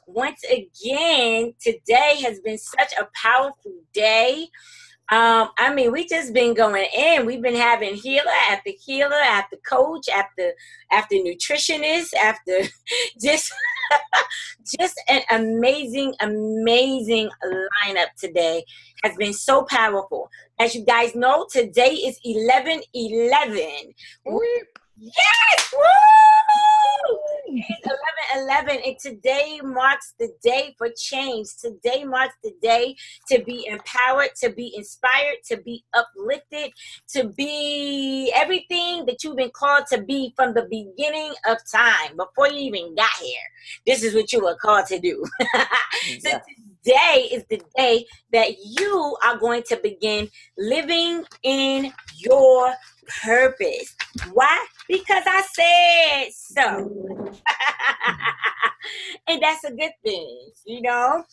once again, today has been such a powerful day. We just been going in. We've been having healer after coach, after nutritionist, after just just an amazing lineup today. Has been so powerful. As you guys know, today is 11/11. Yes! Woo! It's 11/11, and today marks the day for change. Today marks the day to be empowered, to be inspired, to be uplifted, to be everything that you've been called to be from the beginning of time, before you even got here. This is what you were called to do. So today is the day that you are going to begin living in your purpose. Why? Because I said so. And that's a good thing, you know?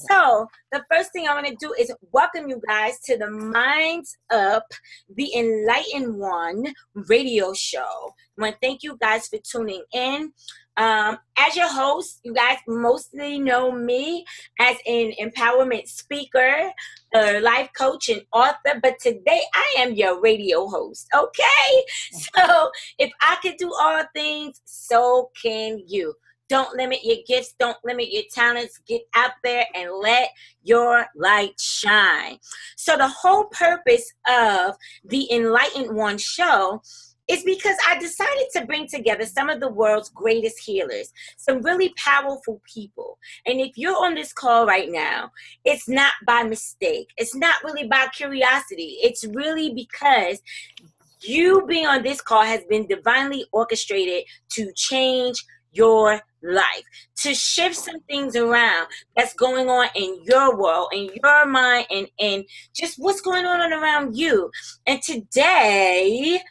So the first thing I want to do is welcome you guys to the Minds Up, the Enlightened One radio show. I want to thank you guys for tuning in. As your host, you guys mostly know me as an empowerment speaker, a life coach, and author, but today I am your radio host, okay? So if I can do all things, so can you. Don't limit your gifts. Don't limit your talents. Get out there and let your light shine. So the whole purpose of the Enlightened One show is because I decided to bring together some of the world's greatest healers, some really powerful people. And if you're on this call right now, it's not by mistake. It's not really by curiosity. It's really because you being on this call has been divinely orchestrated to change your life, to shift some things around that's going on in your world, in your mind, and just what's going on around you. And today,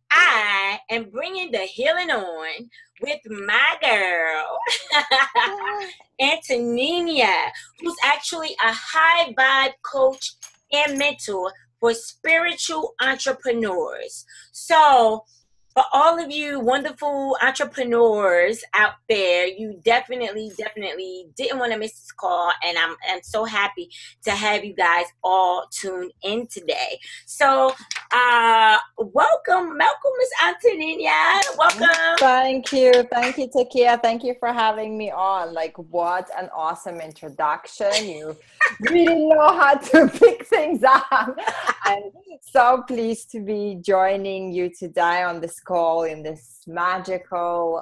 I am bringing the healing on with my girl, Antonina, who's actually a high vibe coach and mentor for spiritual entrepreneurs. So for all of you wonderful entrepreneurs out there, you definitely didn't want to miss this call, and I'm so happy to have you guys all tuned in today. So, welcome, Miss Antonina. Welcome. Thank you, Takiyah. Thank you for having me on. Like, what an awesome introduction! You really know how to pick things up. I'm so pleased to be joining you today on this call in this magical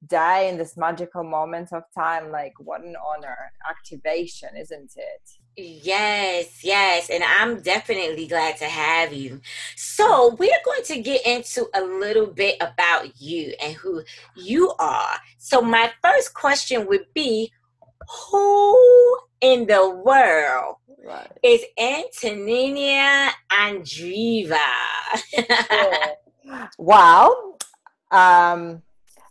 day, in this magical moment of time. Like, what an honor. Activation, isn't it? Yes, and I'm definitely glad to have you. So we're going to get into a little bit about you and who you are. So my first question would be, who in the world is Antonina Andreeva? Well, a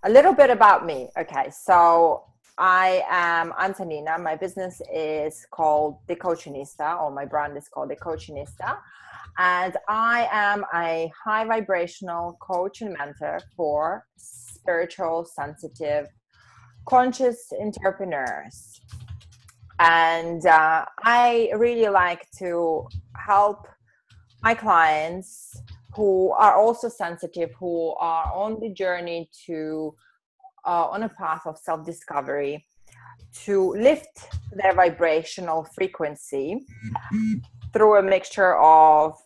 little bit about me. Okay, so I am Antonina. My business is called The Coachinista, or my brand is called The Coachinista. And I am a high vibrational coach and mentor for spiritual, sensitive, conscious entrepreneurs. And I really like to help my clients who are also sensitive, who are on the journey to on a path of self-discovery, to lift their vibrational frequency through a mixture of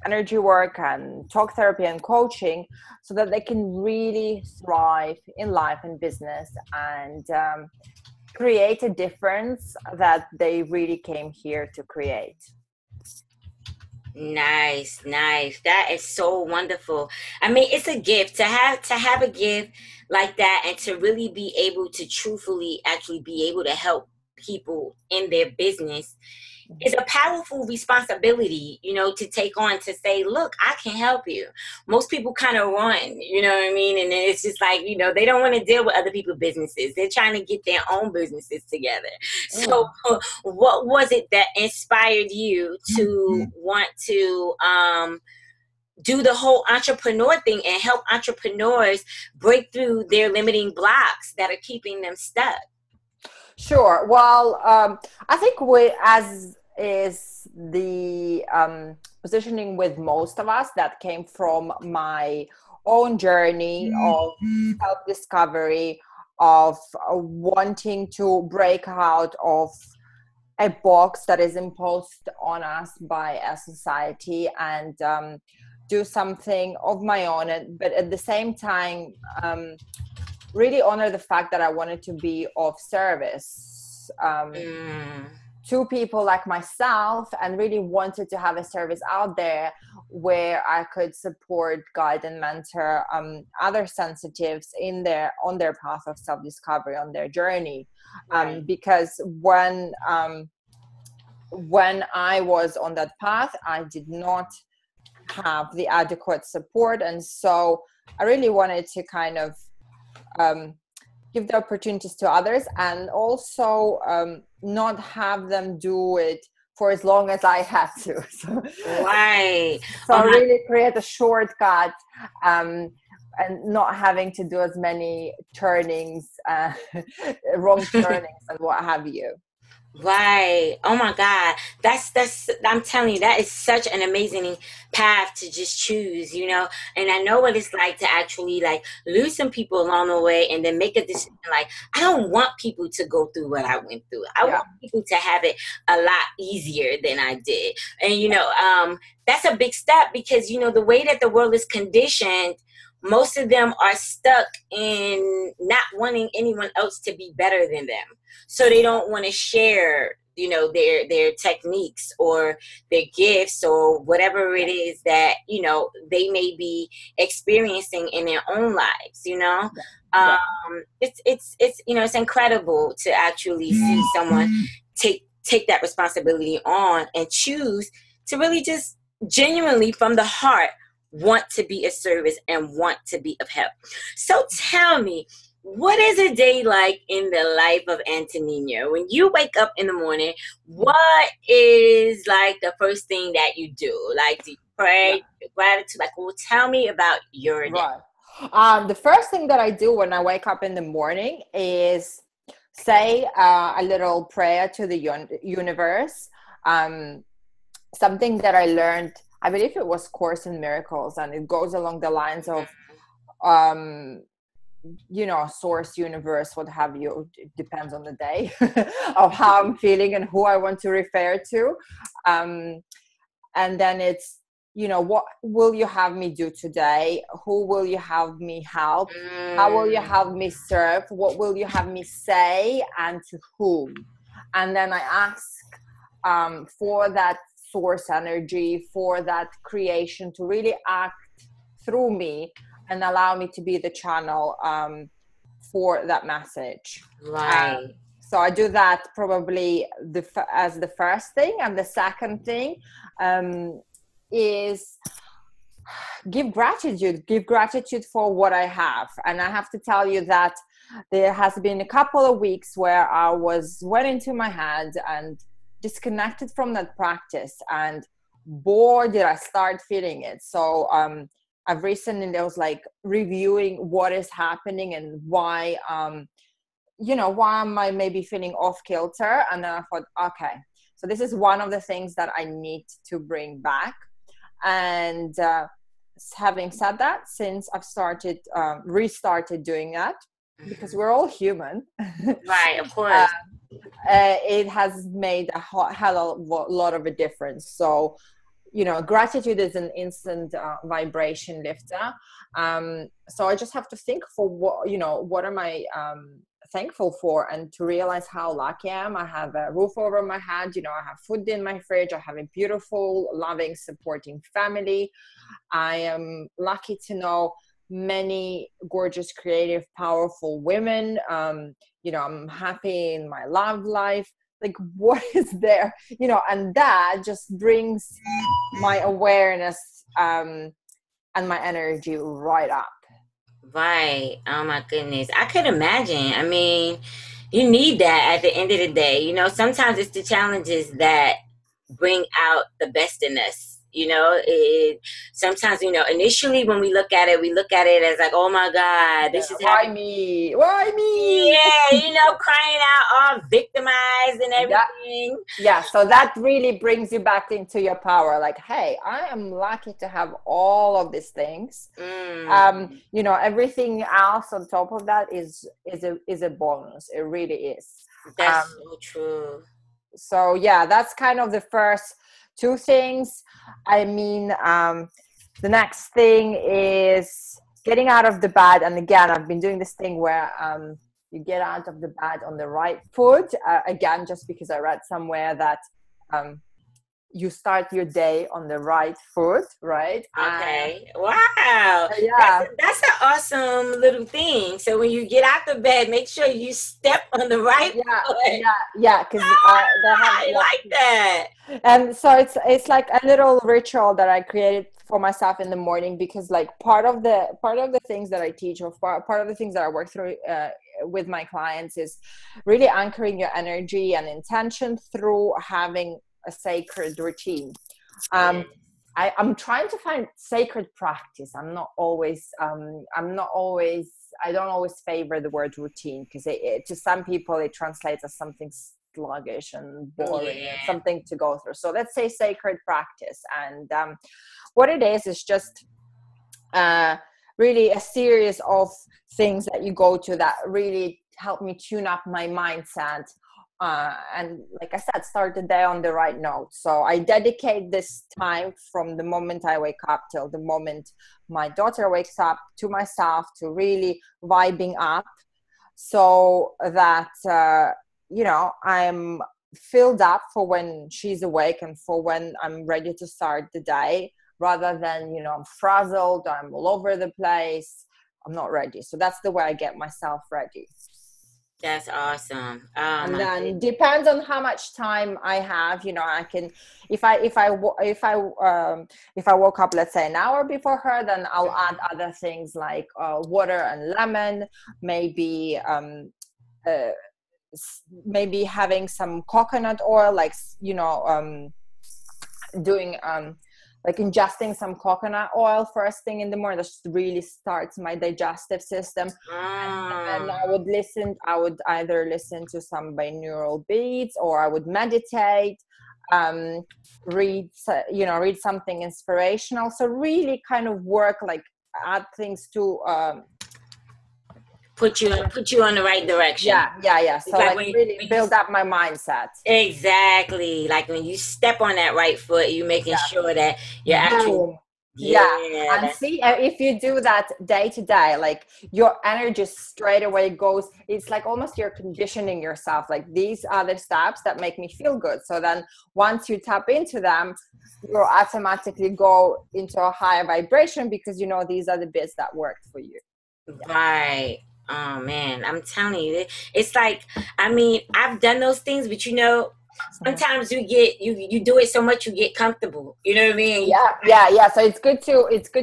energy work and talk therapy and coaching, so that they can really thrive in life and business and create a difference that they really came here to create. Nice. That is so wonderful. I mean, it's a gift to have a gift like that, and to really be able to truthfully actually be able to help people in their business is a powerful responsibility, you know, to take on, to say, look, I can help you. Most people kind of run, you know what I mean? And then it's just like, you know, they don't want to deal with other people's businesses. They're trying to get their own businesses together. So what was it that inspired you to want to do the whole entrepreneur thing and help entrepreneurs break through their limiting blocks that are keeping them stuck? Sure. Well, I think we, as is the positioning with most of us, that came from my own journey of self-discovery, of wanting to break out of a box that is imposed on us by a society, and do something of my own. But at the same time, really honor the fact that I wanted to be of service to people like myself, and really wanted to have a service out there where I could support, guide, and mentor other sensitives on their path of self-discovery, on their journey. Because when I was on that path, I did not have the adequate support, and so I really wanted to kind of give the opportunities to others, and also not have them do it for as long as I had to. So really create a shortcut, and not having to do as many turnings, wrong turnings and what have you. Right. Oh my God. That's, I'm telling you, that is such an amazing path to just choose, you know? And I know what it's like to actually like lose some people along the way, and then make a decision like, I don't want people to go through what I went through. I want people to have it a lot easier than I did. And, you know, that's a big step, because, you know, the way that the world is conditioned, most of them are stuck in not wanting anyone else to be better than them. So they don't want to share, you know, their techniques or their gifts or whatever it is that, you know, they may be experiencing in their own lives, you know. It's you know, it's incredible to actually see someone take that responsibility on and choose to really just genuinely from the heart want to be of service and want to be of help. So tell me, what is a day like in the life of Antonina? When you wake up in the morning, what is like the first thing that you do? Like, do you pray, gratitude? Like, well, tell me about your day. Right. The first thing that I do when I wake up in the morning is say a little prayer to the universe. Something that I learned, I believe it was Course in Miracles, and it goes along the lines of, you know, source, universe, what have you. It depends on the day of how I'm feeling and who I want to refer to. And then it's, you know, what will you have me do today? Who will you have me help? How will you have me serve? What will you have me say, and to whom? And then I ask for that source energy, for that creation to really act through me and allow me to be the channel for that message. Right. So I do that probably as the first thing. And the second thing is give gratitude for what I have. And I have to tell you that there has been a couple of weeks where I went into my head and disconnected from that practice, and boy, did I start feeling it. So I've recently, I was like reviewing what is happening and why, you know, why am I maybe feeling off kilter? And then I thought, okay, so this is one of the things that I need to bring back. And having said that, since I've restarted doing that, because we're all human. Right, of course. It has made a hell of a lot of a difference. So, you know, gratitude is an instant vibration lifter. So I just have to think for what am I thankful for, and to realize how lucky I am. I have a roof over my head, you know, I have food in my fridge, I have a beautiful, loving, supporting family. I am lucky to know many gorgeous, creative, powerful women. You know, I'm happy in my love life. Like, what is there, you know, and that just brings my awareness and my energy right up. Right. Oh my goodness. I could imagine. I mean, you need that at the end of the day. You know, sometimes it's the challenges that bring out the best in us. Sometimes, initially when we look at it as like, oh my God, this is Why happening. me? Why me? Yeah, crying out, all victimized and everything. Yeah, so that really brings you back into your power. Like, hey, I am lucky to have all of these things. Everything else on top of that is a bonus. It really is. That's so true. So yeah, that's kind of the first two things. I mean, the next thing is getting out of the bed. And again, I've been doing this thing where you get out of the bed on the right foot. Again, just because I read somewhere that you start your day on the right foot, right? Okay. Wow. Yeah. That's an awesome little thing. So when you get out the bed, make sure you step on the right foot. Yeah. Because I like that. And so it's like a little ritual that I created for myself in the morning, because like part of the things that I teach, or part of the things that I work through with my clients, is really anchoring your energy and intention through having a sacred routine. I'm trying to find sacred practice. I don't always favor the word routine, because to some people it translates as something sluggish and boring and something to go through. So let's say sacred practice. And what it is just really a series of things that you go to that really help me tune up my mindset. And like I said, start the day on the right note. So I dedicate this time from the moment I wake up till the moment my daughter wakes up to myself, to really vibing up, so that I'm filled up for when she's awake and for when I'm ready to start the day, rather than I'm frazzled, I'm all over the place, I'm not ready. So that's the way I get myself ready. That's awesome. And then depends on how much time I have. I can, if I woke up, let's say an hour before her, then I'll add other things like water and lemon, maybe having some coconut oil, like doing like ingesting some coconut oil first thing in the morning. That just really starts my digestive system. And then I would either listen to some binaural beats, or I would meditate, read something inspirational. So really kind of work, like add things to put you on the right direction. Yeah. So like really build up my mindset. Exactly. Like when you step on that right foot, you making sure that you're actually. And see, if you do that day to day, like your energy straight away goes, it's like almost you're conditioning yourself, like these are the steps that make me feel good. So then once you tap into them, you'll automatically go into a higher vibration, because these are the bits that worked for you. Right. Oh man, I'm telling you, it's like, I've done those things, but sometimes you do it so much you get comfortable. You know what I mean? Yeah. So it's good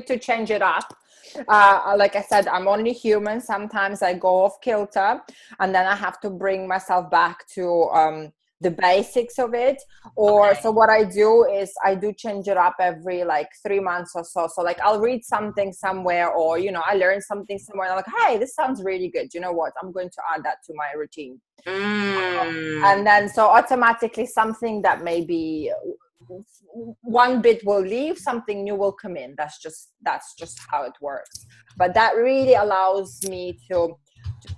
to change it up. Like I said, I'm only human. Sometimes I go off kilter, and then I have to bring myself back to the basics of it. So what I do is I do change it up every like 3 months or so. So like I'll read something somewhere, or I learn something somewhere, and I'm like, hey, this sounds really good, you know what, I'm going to add that to my routine. And then so automatically something that maybe one bit will leave, something new will come in. That's just how it works. But that really allows me to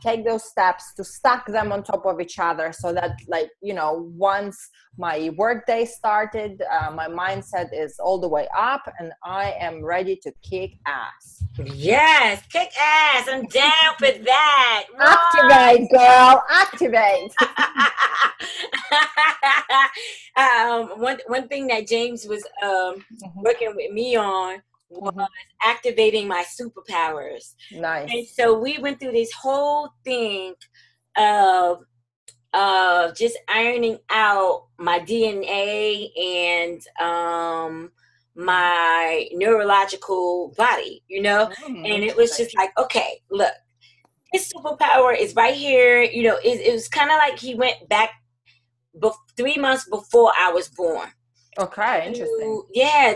take those steps, to stack them on top of each other, so that once my work day started, my mindset is all the way up and I am ready to kick ass. Yes, kick ass. I'm down for that. Activate, girl, activate. One thing that James was working with me on was activating my superpowers. Nice. And so we went through this whole thing of just ironing out my DNA and my neurological body, and it was just like, okay, look, this superpower is right here. It was kind of like he went back 3 months before I was born. Okay, interesting.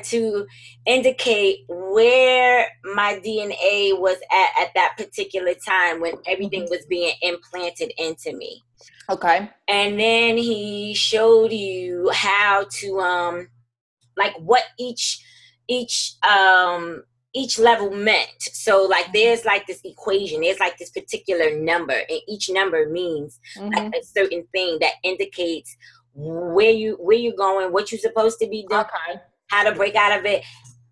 To indicate where my DNA was at that particular time when everything was being implanted into me. Okay. And then he showed you how to like what each level meant. So like there's like this equation, there's like this particular number, and each number means like a certain thing that indicates where you're going, what you're supposed to be doing, how to break out of it.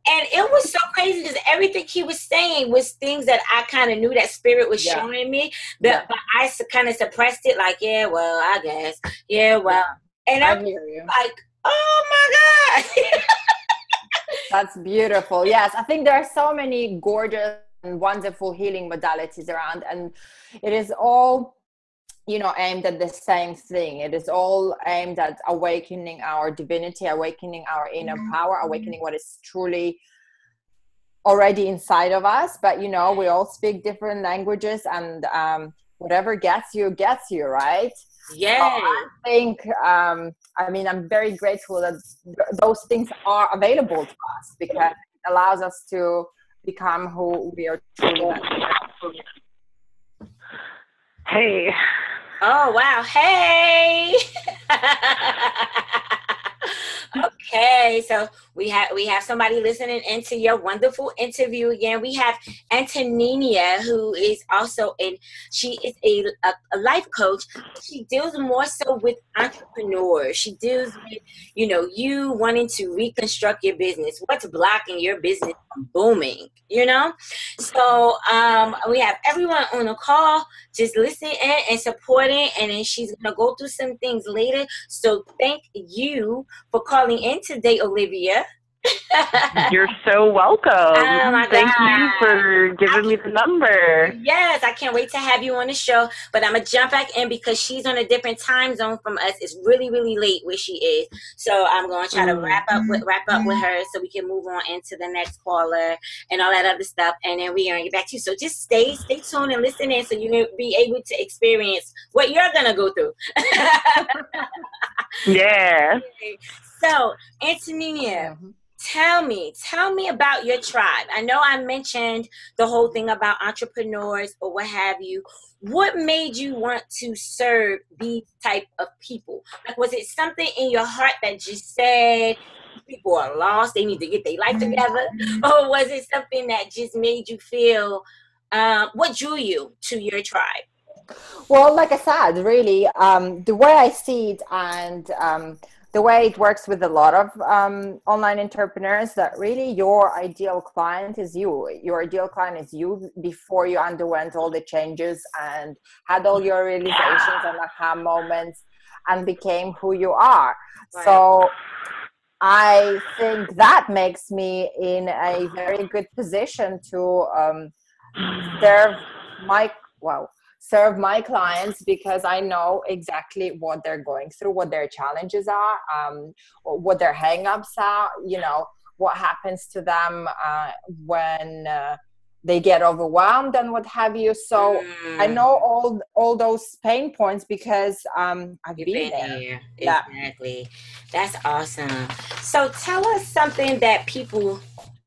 And it was so crazy because everything he was saying was things that I kind of knew that spirit was showing me, but I kind of suppressed it. Like, yeah, well, I guess, yeah, well, and I hear you. Like, oh my God. That's beautiful. Yes, I think there are so many gorgeous and wonderful healing modalities around, and it is all, aimed at the same thing. It is all aimed at awakening our divinity, awakening our inner power, awakening what is truly already inside of us. But we all speak different languages, and whatever gets you, right? Yeah. So I think, I'm very grateful that those things are available to us, because it allows us to become who we are truly meant to be. Hey. Oh, wow. Hey. Okay, so we have somebody listening into your wonderful interview again. We have Antonina, who is also she is a life coach. She deals more so with entrepreneurs. She deals with, you wanting to reconstruct your business. What's blocking your business from booming, So we have everyone on the call just listening and supporting, and then she's going to go through some things later. So thank you for calling in today, Olivia. You're so welcome. Oh my Thank God. you for giving me the number. Yes, I can't wait to have you on the show. But I'm going to jump back in because she's on a different time zone from us. It's really, really late where she is. So I'm going to try to wrap up with her so we can move on into the next caller and all that other stuff. And then we're going to get back to you. So just stay tuned and listen in so you can be able to experience what you're going to go through. Yeah. So, Antonina, tell me about your tribe. I know I mentioned the whole thing about entrepreneurs or what have you. What made you want to serve these type of people? Like, was it something in your heart that just said people are lost, they need to get their life together? Or was it something that just made you feel, what drew you to your tribe? Well, like I said, really, the way I see it, and the way it works with a lot of online entrepreneurs, that really your ideal client is you. Your ideal client is you before you underwent all the changes and had all your realizations and aha moments and became who you are. Right. So I think that makes me in a very good position to serve my clients, because I know exactly what they're going through, what their challenges are, what their hang-ups are, what happens to them when they get overwhelmed and what have you. So I know all those pain points because I've been there. Yeah. Exactly. That's awesome. So tell us something that people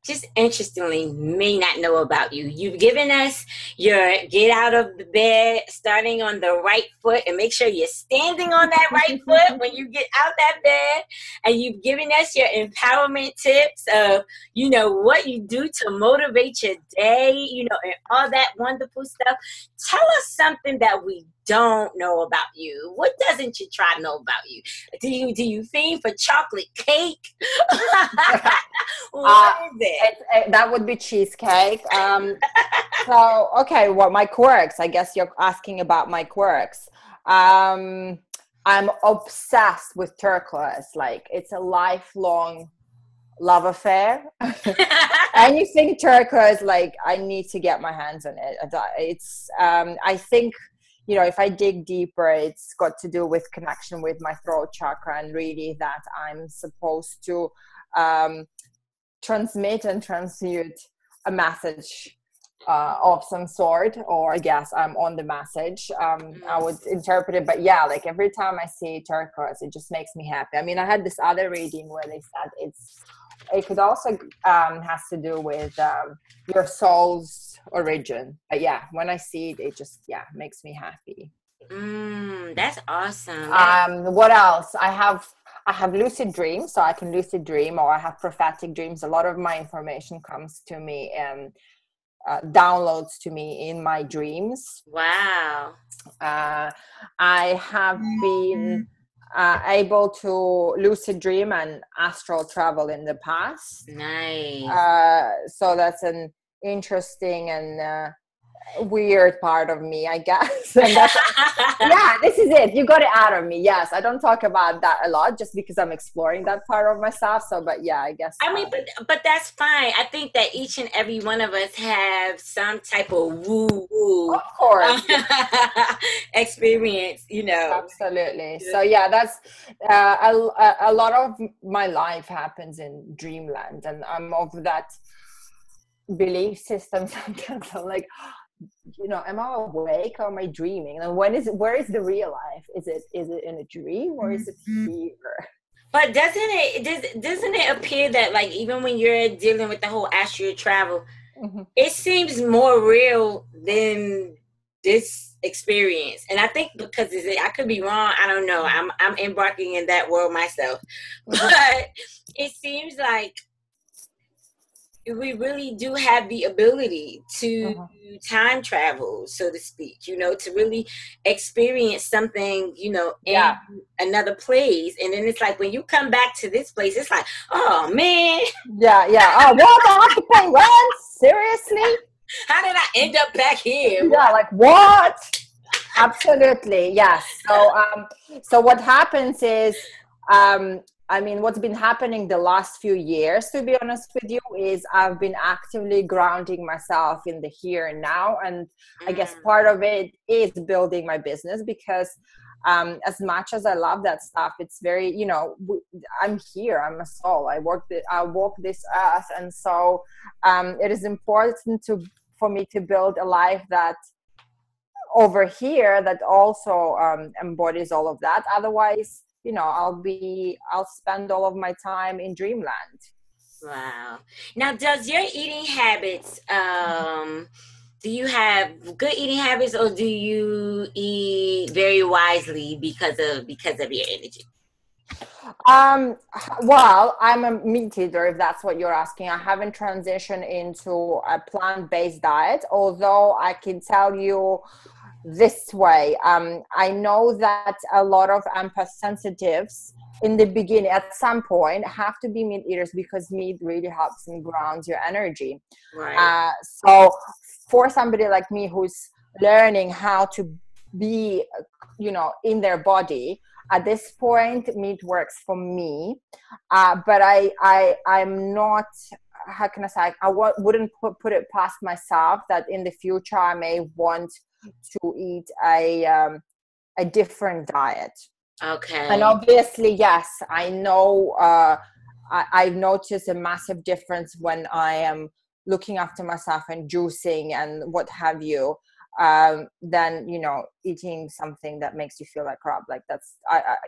just interestingly may not know about you. You've given us your get out of the bed, starting on the right foot, and make sure you're standing on that right foot when you get out that bed. And you've given us your empowerment tips of, what you do to motivate your day, and all that wonderful stuff. Tell us something that we don't know about you. What doesn't your tribe know about you? Do you fiend for chocolate cake? What is it? That would be cheesecake. So, okay, my quirks. I guess you're asking about my quirks. I'm obsessed with turquoise. Like, it's a lifelong love affair. Anything turquoise, like, I need to get my hands on it. It's I think, if I dig deeper, it's got to do with connection with my throat chakra, and really that I'm supposed to transmit and transmute a message of some sort, or yes, I'm on the message. I would interpret it, but yeah, like every time I see turquoise, it just makes me happy. I mean, I had this other reading where they said it could also has to do with your soul's origin. But yeah, when I see it, it just makes me happy. That's awesome. What else? I have lucid dreams, so I can lucid dream, or I have prophetic dreams. A lot of my information comes to me and downloads to me in my dreams. Wow. I have been able to lucid dream and astral travel in the past. Nice. So that's an interesting and weird part of me, I guess. And that's, yeah, this is it. You got it out of me. Yes, I don't talk about that a lot just because I'm exploring that part of myself. So, but yeah, I guess. I mean, but that's fine. I think that each and every one of us have some type of woo-woo, of course, experience, you know. Absolutely. So yeah, that's a lot of my life happens in dreamland, and I'm of that belief system. Sometimes I'm like, you know, am I awake or am I dreaming? And where is the real life? Is it in a dream or is it here? But doesn't it appear that, like, even when you're dealing with the whole astral travel, it seems more real than this experience? And I think because I could be wrong. I don't know. I'm embarking in that world myself, but it seems like we really do have the ability to time travel, so to speak, you know, to really experience something, you know, in another place. And then it's like, when you come back to this place, it's like, oh man. Yeah. Oh, what? I have to pay rent? Seriously? How did I end up back here? Yeah, like what? Absolutely. Yes. So what happens is, I mean, what's been happening the last few years, to be honest with you, is I've been actively grounding myself in the here and now. And I guess part of it is building my business, because as much as I love that stuff, it's very, you know, I'm here, I'm a soul, I walk this earth. And so it is important for me to build a life that over here that also embodies all of that. Otherwise, you know, I'll spend all of my time in dreamland. Wow. Now, does your eating habits, do you have good eating habits, or do you eat very wisely because of your energy? Well, I'm a meat eater, if that's what you're asking. I haven't transitioned into a plant-based diet, although I can tell you this way. I know that a lot of empath sensitives in the beginning, at some point, have to be meat eaters because meat really helps and grounds your energy. Right. So for somebody like me who's learning how to be, you know, in their body, at this point, meat works for me. But I'm not, how can I say, wouldn't put it past myself that in the future I may want to eat a different diet. Okay. And obviously, yes, I know I've noticed a massive difference when I am looking after myself and juicing and what have you, than, you know, eating something that makes you feel like crap. Like that's,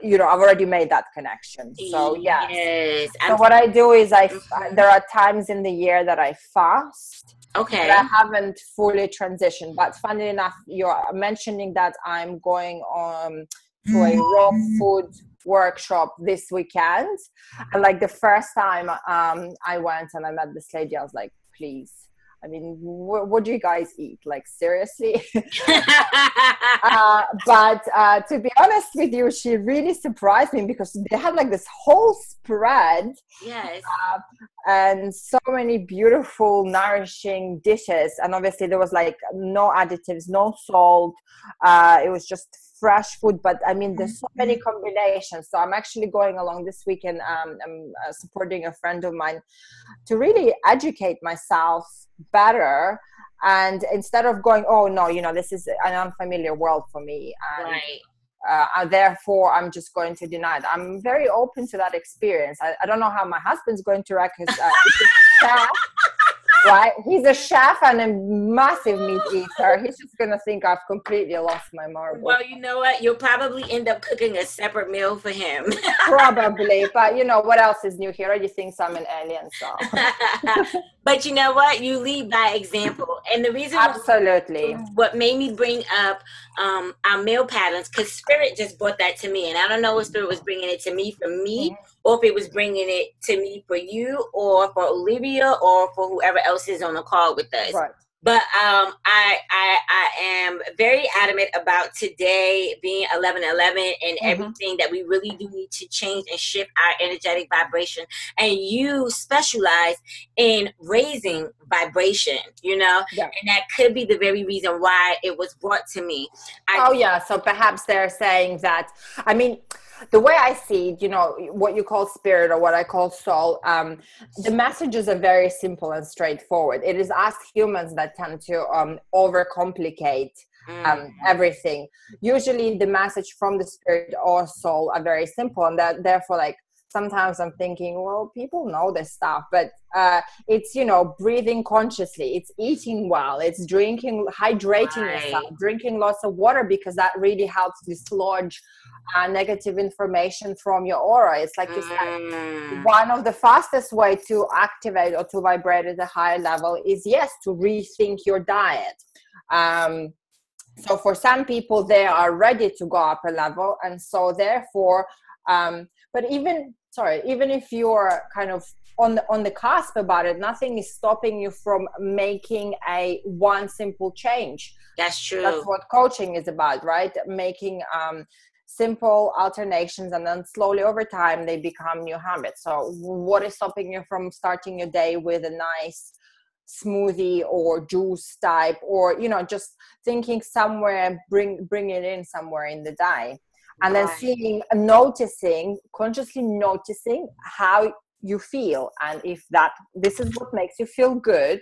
you know, I've already made that connection. So yes. So what I do is there are times in the year that I fast. Okay. But I haven't fully transitioned. But funny enough, you're mentioning that I'm going on to a raw food workshop this weekend. And like the first time I went and I met this lady, I was like, please, I mean, what do you guys eat? Like, seriously? But to be honest with you, she really surprised me because they had like this whole spread. Yes. And so many beautiful, nourishing dishes. And obviously there was like no additives, no salt. It was just fresh food. But I mean, there's so many combinations. So I'm actually going along this weekend. I'm supporting a friend of mine to really educate myself better. And instead of going, oh no, you know, this is an unfamiliar world for me. And, right. Therefore, I'm just going to deny it. I'm very open to that experience. I don't know how my husband's going to react. right? He's a chef and a massive meat eater. He's just gonna think I've completely lost my marbles. Well, you know what? You'll probably end up cooking a separate meal for him. Probably, but you know what else is new? He already thinks I'm an alien, so. But you know what? You lead by example, and the reason absolutely what made me bring up our meal patterns, because Spirit just brought that to me, and I don't know if Spirit was bringing it to me for me, or if it was bringing it to me for you, or for Olivia, or for whoever else is on the call with us. Right. But I am very adamant about today being 11/11 and everything that we really do need to change and shift our energetic vibration. And you specialize in raising vibration, you know, and that could be the very reason why it was brought to me. So perhaps they're saying that, I mean, the way I see it, you know, what you call spirit or what I call soul, the messages are very simple and straightforward. It is us humans that tend to overcomplicate everything. Usually the message from the spirit or soul are very simple, and that therefore, like, sometimes I'm thinking, well, people know this stuff, but it's, you know, breathing consciously, it's eating well, it's hydrating yourself, drinking lots of water, because that really helps dislodge negative information from your aura. It's like you said, one of the fastest way to activate or to vibrate at a higher level is, yes, to rethink your diet. So for some people, they are ready to go up a level, and so therefore, but even if you're kind of on the cusp about it, nothing is stopping you from making one simple change. That's true. That's what coaching is about, right? Making simple alternations, and then slowly over time they become new habits. So what is stopping you from starting your day with a nice smoothie or juice type, or, you know, just thinking somewhere, bring it in somewhere in the day, and then consciously noticing how you feel, and if this is what makes you feel good,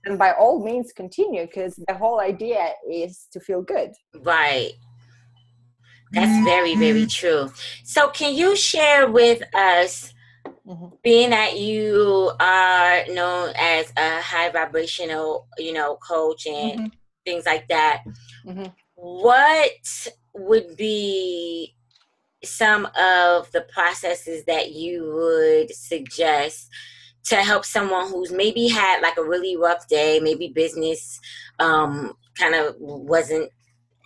then by all means continue, because the whole idea is to feel good. Right. That's very, very true. So can you share with us, being that you are known as a high vibrational, you know, coach and things like that, what would be some of the processes that you would suggest to help someone who's maybe had like a really rough day, maybe business kind of wasn't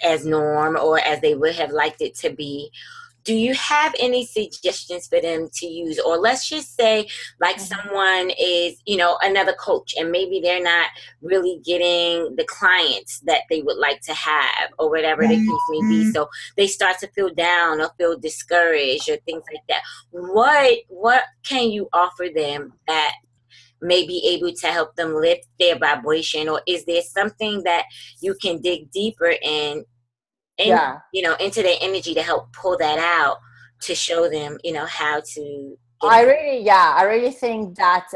as norm or as they would have liked it to be? Do you have any suggestions for them to use? Or let's just say like someone is, you know, another coach, and maybe they're not really getting the clients that they would like to have, or whatever the case may be. So they start to feel down or feel discouraged or things like that. What can you offer them that may be able to help them lift their vibration? Or is there something that you can dig deeper in, you know, into their energy to help pull that out, to show them, you know, how to I really think that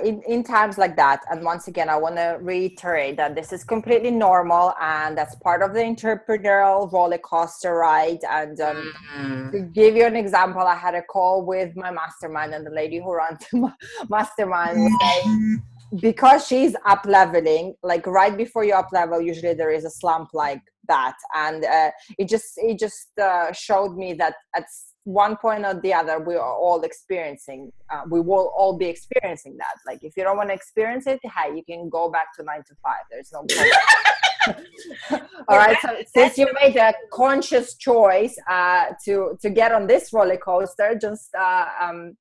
in times like that, and once again, I want to reiterate that this is completely normal, and that's part of the entrepreneurial roller coaster ride. And to give you an example, I had a call with my mastermind, and the lady who runs the mastermind was saying, because she's up leveling, like right before you up level, usually there is a slump like that, and it just showed me that at one point or the other we are all experiencing, we will all be experiencing that. Like, if you don't want to experience it, hey, you can go back to 9 to 5, there's no problem. All right, so since you made a conscious choice to get on this roller coaster, just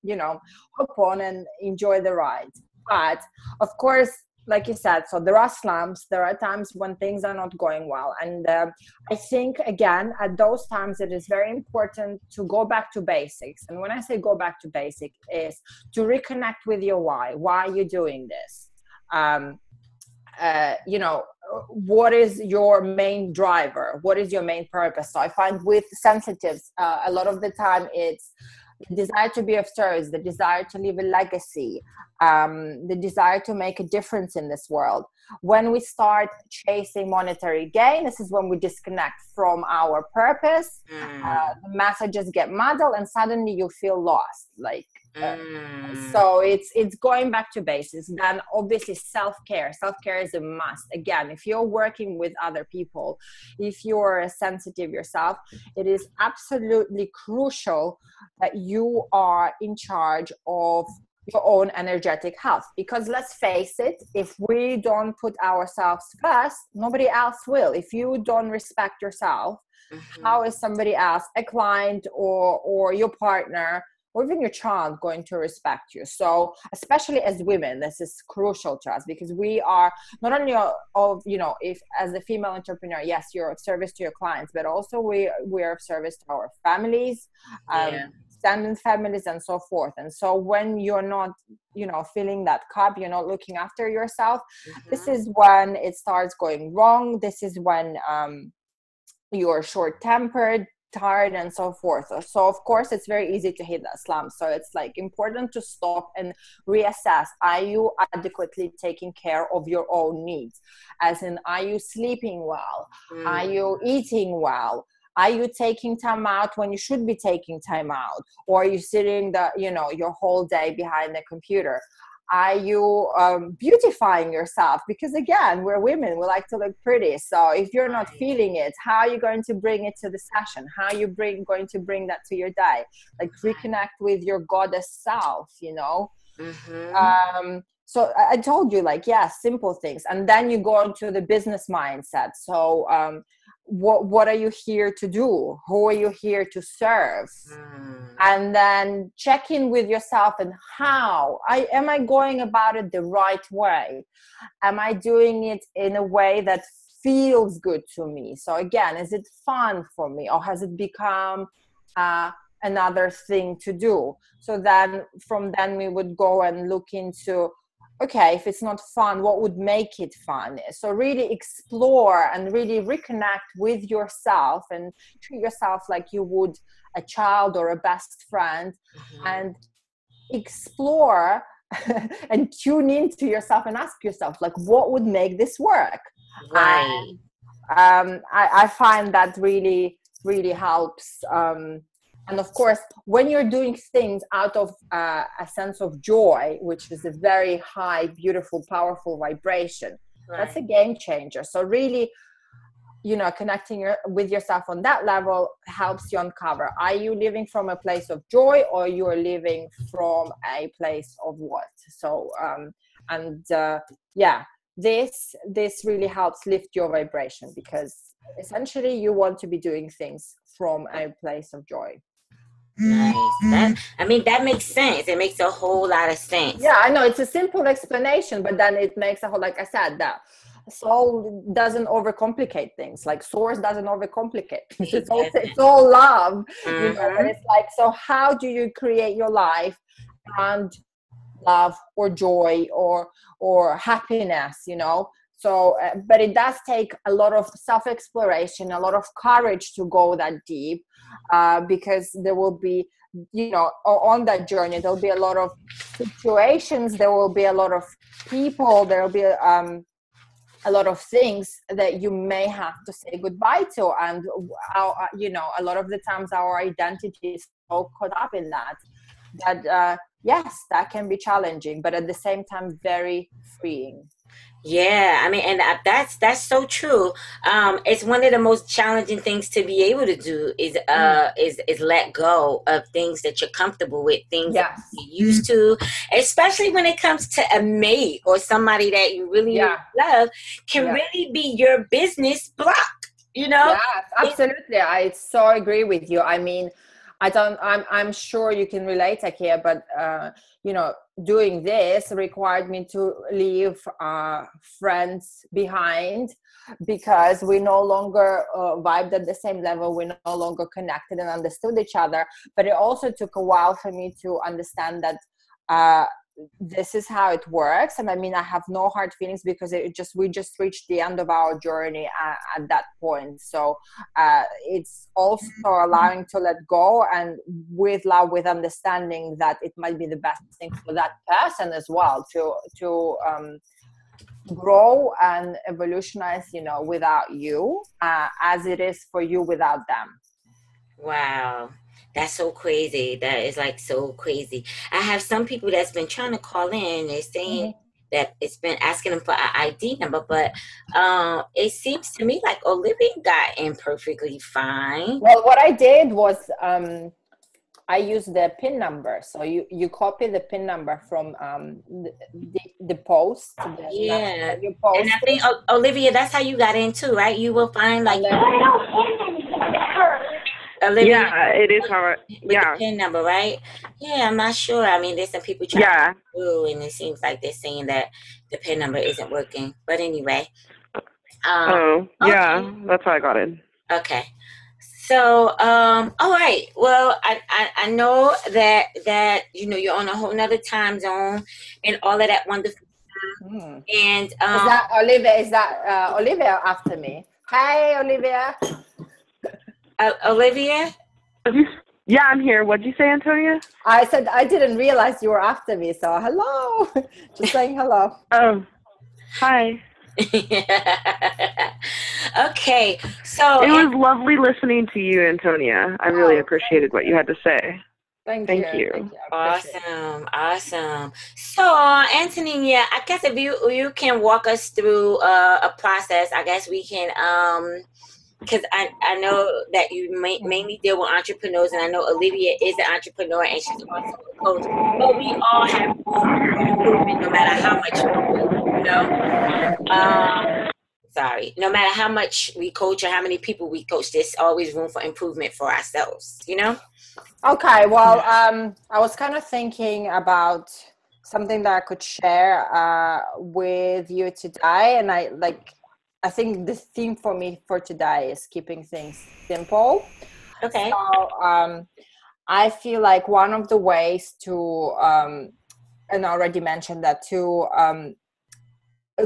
you know, hop on and enjoy the ride. But of course, like you said, so there are slumps, there are times when things are not going well. And I think, again, at those times, it is very important to go back to basics. And when I say go back to basic, is to reconnect with your why. Why are you doing this? You know, what is your main driver? What is your main purpose? So I find with sensitives, a lot of the time it's the desire to be of service, the desire to leave a legacy, the desire to make a difference in this world. When we start chasing monetary gain, this is when we disconnect from our purpose. The messages get muddled, and suddenly you feel lost. Like, Mm. So it's going back to basics. Then obviously self-care is a must. Again, if you're working with other people, if you're sensitive yourself, it is absolutely crucial that you are in charge of your own energetic health, because let's face it, if we don't put ourselves first, nobody else will. If you don't respect yourself, how is somebody else, a client or your partner or even your child, going to respect you? So especially as women, this is crucial to us, because we are not only of, you know, if as a female entrepreneur, yes, you're of service to your clients, but also we are of service to our families, extended families, and so forth. And so when you're not, you know, filling that cup, you're not looking after yourself, this is when it starts going wrong. This is when you're short-tempered, tired, and so forth. So of course it's very easy to hit that slump. So it's like important to stop and reassess. Are you adequately taking care of your own needs? As in, are you sleeping well? Are you eating well? Are you taking time out when you should be taking time out? Or are you sitting your whole day behind the computer? Are you beautifying yourself? Because again, we're women, we like to look pretty. So if you're not feeling it, how are you going to bring it to the session? How are you going to bring that to your day? Like reconnect with your goddess self, you know? So I told you, like, yeah, simple things. And then you go into the business mindset. So what are you here to do? Who are you here to serve? And then check in with yourself, and how am I going about it the right way? Am I doing it in a way that feels good to me? So again, is it fun for me, or has it become another thing to do? So then from then we would go and look into, okay, if it's not fun, what would make it fun? So really explore and really reconnect with yourself, and treat yourself like you would a child or a best friend, and explore and tune into yourself and ask yourself, like, what would make this work? Right. And I find that really, really helps. And of course, when you're doing things out of a sense of joy, which is a very high, beautiful, powerful vibration, that's a game changer. So really, you know, connecting with yourself on that level helps you uncover, are you living from a place of joy, or you're living from a place of what? So this really helps lift your vibration, because essentially you want to be doing things from a place of joy. Nice. That makes sense. It makes a whole lot of sense. Yeah, I know it's a simple explanation, but then it makes a whole, like I said, that soul doesn't overcomplicate things. Like source doesn't overcomplicate things. It's all love, you know. But it's like, so how do you create your life and love or joy or happiness, you know? So, but it does take a lot of self-exploration, a lot of courage to go that deep, because there will be, you know, on that journey, there'll be a lot of situations, there will be a lot of people, there will be a lot of things that you may have to say goodbye to. And, you know, a lot of the times our identity is so caught up in that yes, that can be challenging, but at the same time, very freeing. Yeah, I mean, and that's so true. It's one of the most challenging things to be able to do is let go of things that you're comfortable with, things that you're used to, especially when it comes to a mate or somebody that you really love, can really be your business block, you know? Yes, absolutely. I so agree with you. I mean, I'm sure you can relate, Takiya, but you know, doing this required me to leave friends behind, because we no longer vibed at the same level. We're no longer connected and understood each other. But it also took a while for me to understand that this is how it works. And I mean, I have no hard feelings, because we just reached the end of our journey at that point. So it's also allowing to let go, and with love, with understanding that it might be the best thing for that person as well to grow and evolutionize, you know, without you, as it is for you without them. Wow. That's so crazy. That is like so crazy. I have some people that's been trying to call in. They're saying that it's been asking them for an ID number, but it seems to me like Olivia got in perfectly fine. Well, what I did was I used the PIN number. So you copy the PIN number from the post. Yeah. You post. And I think, Olivia, that's how you got in too, right? You will find like Olivia, Yeah, it is how. with the PIN number, right? Yeah, I'm not sure. I mean, there's some people trying to do, and it seems like they're saying that the PIN number isn't working. But anyway. Yeah, that's how I got in. Okay. So, all right. Well, I know that you're on a whole nother time zone and all of that wonderful stuff. And is that Olivia? Is that Olivia after me? Hey, Olivia. Olivia? Yeah, I'm here. What'd you say, Antonia? I said I didn't realize you were after me. So hello. Just saying hello. Oh, hi. Okay, so it was lovely listening to you, Antonia. I really appreciated what you had to say. Thank you. Awesome. So, Antonina, I guess if you can walk us through a process, I guess we can, because I know that you mainly deal with entrepreneurs, and I know Olivia is an entrepreneur, and she's also a coach. But we all have improvement, no matter how much no matter how much we coach or how many people we coach, there's always room for improvement for ourselves, Okay, well, I was kind of thinking about something that I could share with you today, and I think the theme for me for today is keeping things simple. Okay. So I feel like one of the ways to, and I already mentioned that, to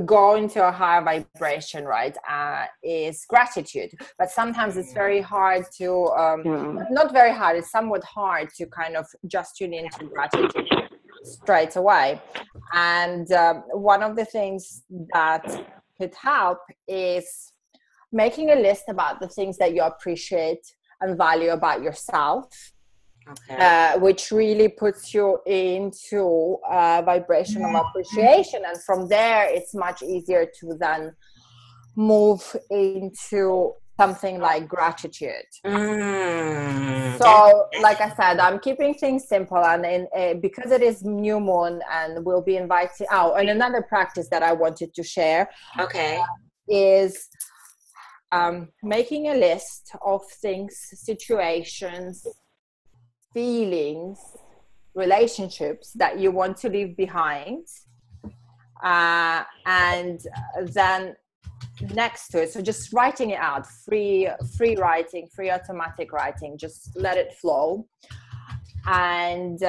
go into a higher vibration, right, is gratitude. But sometimes it's very hard to not very hard, it's somewhat hard to kind of just tune into gratitude straight away. And one of the things that could help is making a list about the things that you appreciate and value about yourself. Okay. Which really puts you into a vibration of appreciation, and from there it's much easier to then move into something like gratitude. So like I said, I'm keeping things simple, and because it is new moon and we'll be inviting and another practice that I wanted to share is making a list of things, situations, feelings, relationships that you want to leave behind, and then next to it, so just writing it out, free writing, free automatic writing, just let it flow. And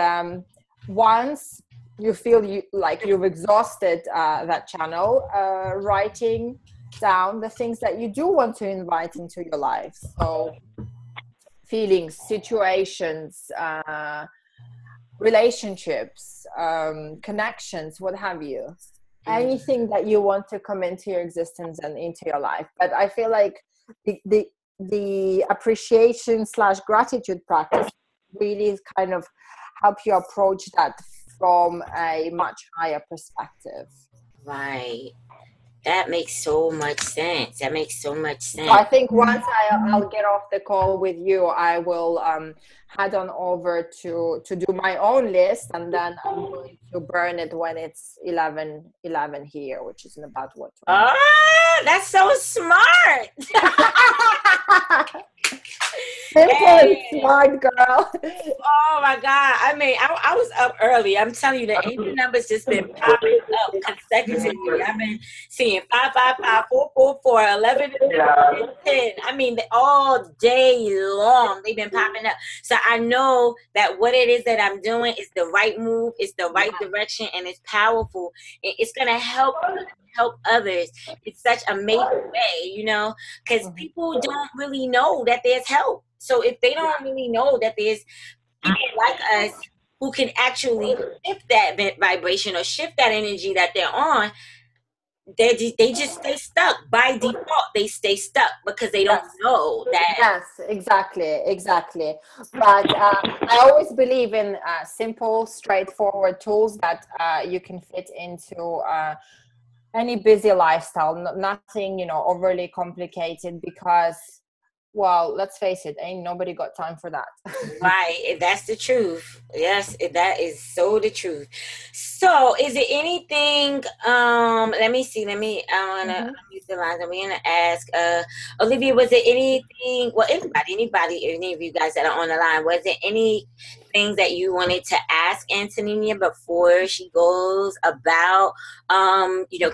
once you feel like you've exhausted that channel, writing down the things that you do want to invite into your life. So feelings, situations, relationships, connections, what have you. Anything that you want to come into your existence and into your life. But I feel like the appreciation / gratitude practice really kind of help you approach that from a much higher perspective. Right. That makes so much sense. So I think once I'll get off the call with you, I will head on over to do my own list, and then I'm going to burn it when it's 11 here, which is in about what? That's so smart. Simple, smart girl. Oh my God. I mean, I was up early. I'm telling you, the angel numbers just been popping up consecutively. I've been seeing 5, 5, 5, 4, 4, 4, 11, 10. I mean, all day long, they've been popping up. So I know that what it is that I'm doing is the right move, it's the right direction, and it's powerful. It's going to help others in such a major way, because people don't really know that there's help. So if they don't really know that there's people like us who can actually shift that vibration or shift that energy that they're on, they just stay stuck by default. They stay stuck because they don't know that. Yes, exactly. But I always believe in simple, straightforward tools that you can fit into any busy lifestyle. Nothing, overly complicated, because, well, let's face it, ain't nobody got time for that. Right, that's the truth. Yes, that is so the truth. So, is it anything? Let me see. I wanna use the lines. I'm gonna ask. Olivia, was there anything? Well, anybody, any of you guys that are on the line, was there any things that you wanted to ask Antonina before she goes about,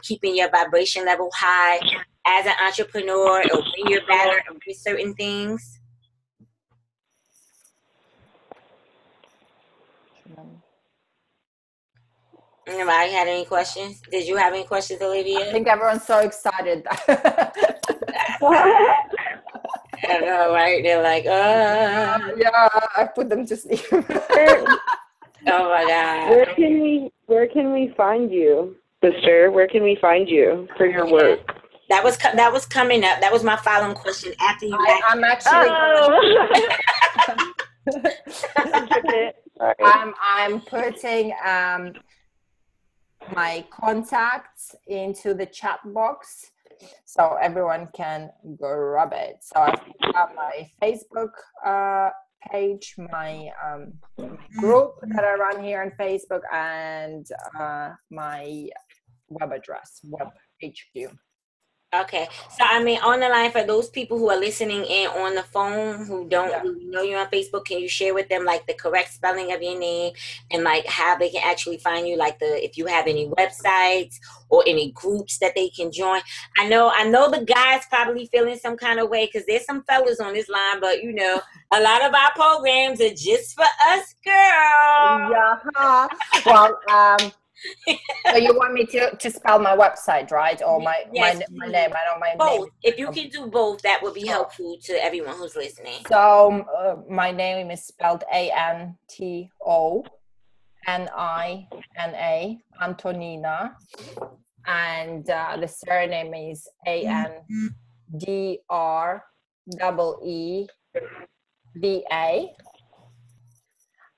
keeping your vibration level high as an entrepreneur, or when you're better with certain things? Anybody had any questions? Did you have any questions, Olivia? I think everyone's so excited. I know, right? They're like, yeah, I put them to sleep. Oh my God. Where can we find you, sister? Where can we find you for your work? That was coming up. That was my following question after you. I'm actually. I'm putting my contacts into the chat box so everyone can grab it. So I've got my Facebook page, my group that I run here on Facebook, and my web address, web HQ. Okay, so I mean, on the line, for those people who are listening in on the phone who don't really know you on Facebook, can you share with them like the correct spelling of your name and like how they can actually find you? Like if you have any websites or any groups that they can join. I know the guys probably feeling some kind of way because there's some fellas on this line, but a lot of our programs are just for us girls. Yeah. Well, so you want me to spell my website, right? Or my name? I know my both. name. If you can do both, that would be helpful to everyone who's listening. So my name is spelled ANTONINA, Antonina, and the surname is ANDREEVA.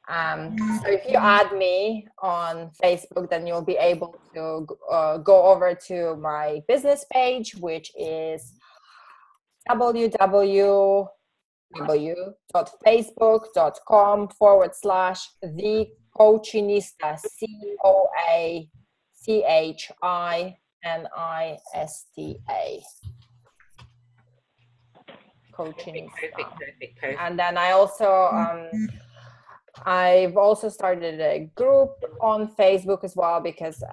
So if you add me on Facebook, then you'll be able to go over to my business page, which is www.facebook.com/The Coachinista, COACHINISTA. Coachinista. Perfect. And then I've also started a group on Facebook as well, because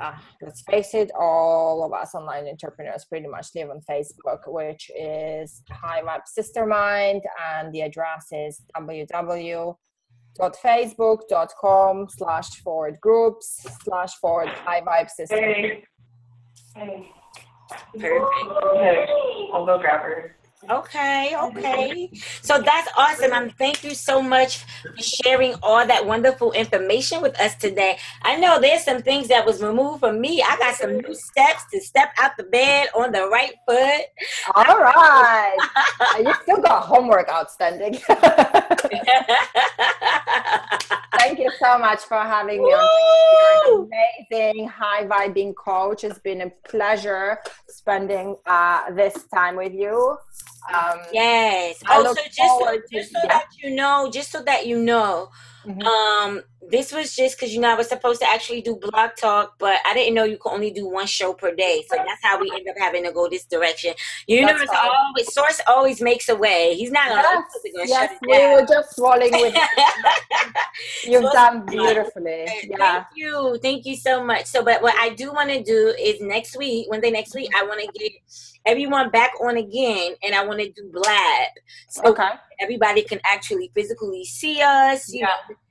let's face it, all of us online entrepreneurs pretty much live on Facebook, which is High Vibe Sistermind, and the address is www.facebook.com/groups/High Vibe Sistermind. Perfect. I'll go grab her. Okay. So that's awesome. Thank you so much for sharing all that wonderful information with us today. I know there's some things that was removed from me. I got some new steps to step out the bed on the right foot. All right. You still got homework outstanding. Thank you so much for having me on. You're an amazing high vibing coach. It's been a pleasure spending this time with you. Yes. Also, just so that you know, this was just because I was supposed to actually do blog talk, but I didn't know you could only do one show per day. So that's how we end up having to go this direction. Source always makes a way. He's not gonna shut it down. We were just rolling with it. You've done beautifully. Yeah. Thank you so much. So, but what I do want to do is Wednesday next week, I want to get everyone back on again, and I want to do Blab. So everybody can actually physically see us,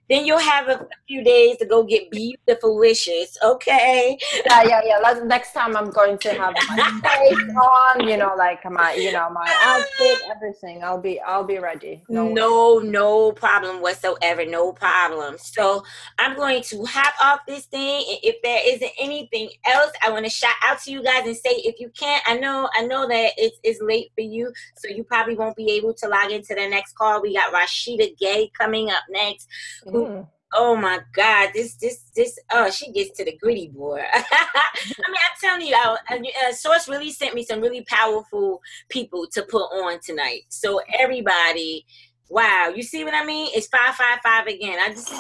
Then you'll have a few days to go get beautiful wishes. Okay. Yeah. Next time I'm going to have my face on, like my outfit, everything. I'll be ready. No problem whatsoever. No problem. So I'm going to hop off this thing. And if there isn't anything else, I want to shout out to you guys and say, if you can't, I know that it's late for you, so you probably won't be able to log into the next call. We got Rashida Gay coming up next. Oh my God, this she gets to the gritty, boy. I mean, I'm telling you, Source really sent me some really powerful people to put on tonight. So everybody, wow, you see what I mean? It's 555 again. I just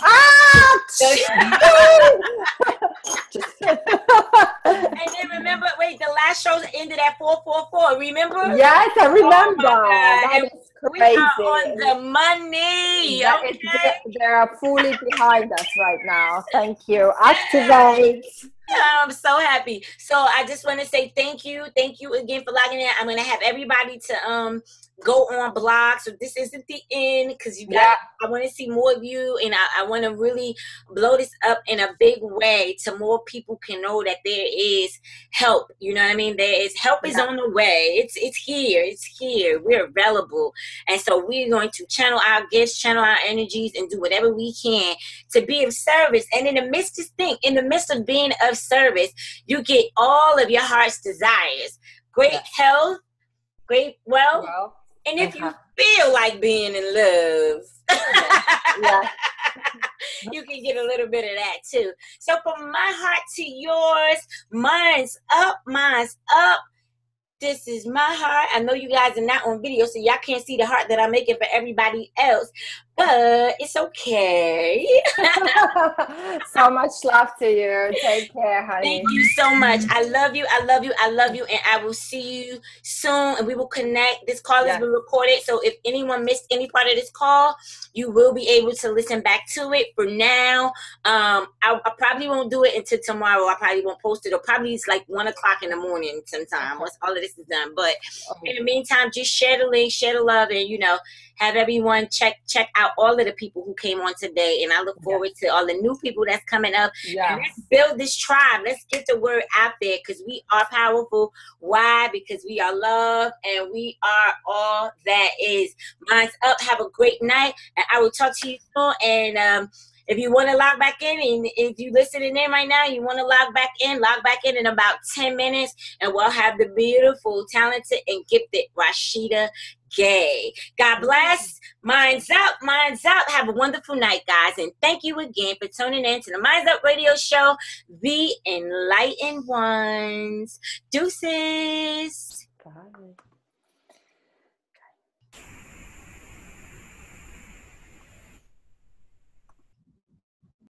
and then remember, wait, the last show ended at 444. Remember? Yes, I remember. That is we crazy. are on the money. Okay? They're fully behind us right now. Thank you. Activate. I'm so happy. So I just want to say thank you again for logging in. I'm gonna have everybody to go on blog. So this isn't the end, because you got. I want to see more of you, and I want to really blow this up in a big way, to more people can know that there is help. You know what I mean? There is help is on the way. It's here. It's here. We're available, and so we're going to channel our gifts, channel our energies, and do whatever we can to be of service. And in the midst of being of service, you get all of your heart's desires: great health, great wealth, and if you feel like being in love, you can get a little bit of that too. So from my heart to yours, mine's up. This is my heart. I know you guys are not on video, so y'all can't see the heart that I'm making for everybody else, but it's okay. So much love to you. Take care, honey. Thank you so much. I love you, and I will see you soon, and we will connect. This call has been recorded, so if anyone missed any part of this call, you will be able to listen back to it. For now, I probably won't do it until tomorrow. I probably won't post it, or probably it's like 1 o'clock in the morning sometime once all of this is done. But in the meantime, just share the link, share the love, and have everyone check out all of the people who came on today. And I look forward to all the new people that's coming up. And let's build this tribe. Let's get the word out there, because we are powerful. Why? Because we are love, and we are all that is. Mine's up. Have a great night, and I will talk to you soon. And if you want to log back in, and if you're listening in right now, you want to log back in about 10 minutes, and we'll have the beautiful, talented, and gifted Rashida Gay. God bless. Mine's up. Have a wonderful night, guys. And thank you again for tuning in to the Mine's Up radio show, The Enlightened Ones. Deuces.